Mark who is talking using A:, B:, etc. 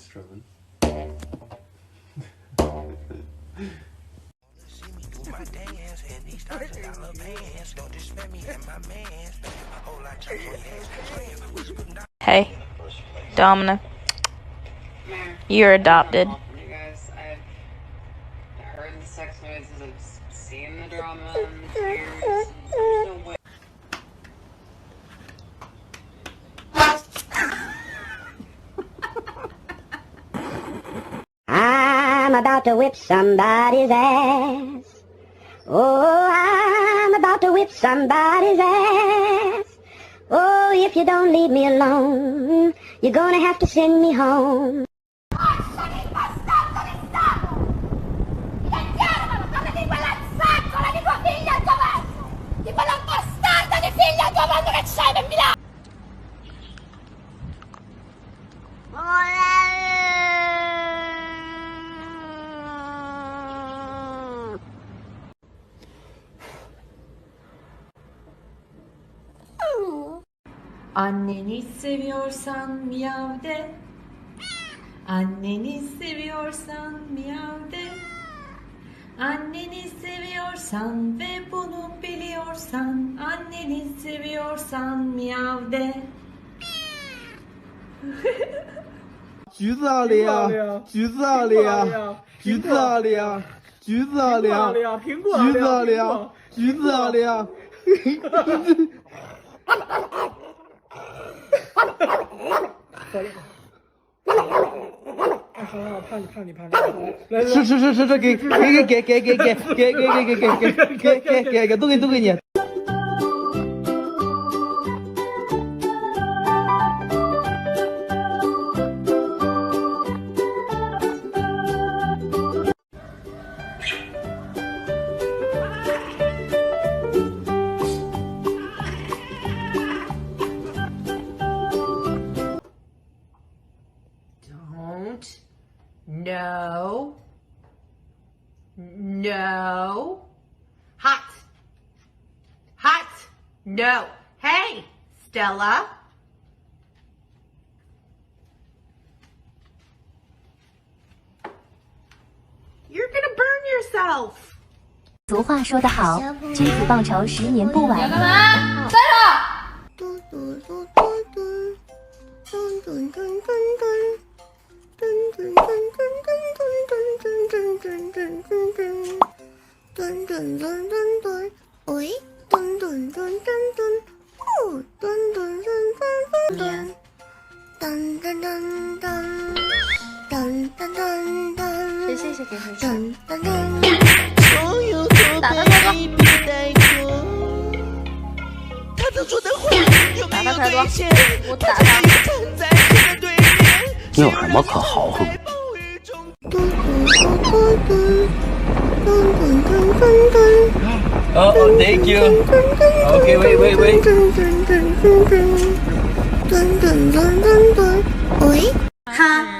A: Strowman.
B: Hey, Domina, you're adopted.
C: You guys, I've heard the sex noises, I've seen the drama and the tears. There's no way.
D: I'm about to whip somebody's ass. Oh, I'm about to whip somebody's ass. Oh, if you don't leave me alone, you're gonna have to send me home.
E: Anneni seviyorsan miyav de. Anneni seviyorsan miyav de. Anneni seviyorsan ve bunu biliyorsan, anneni seviyorsan miyav de.
F: 橘子奥利奥，橘子奥利奥，橘子奥利奥，橘子奥利奥，橘子奥利奥，橘子奥利奥。是，给，都给你。
E: No. No. Hot. Hot. No. Hey, Stella. You're gonna burn yourself.
G: 俗话说得好，君子报仇10年不晚。
H: 干嘛？站谢谢给回去。打他太多，打他太多，我打他。
A: 你有什么可豪横？
F: Oh, thank you. Okay, wait.
D: 哈。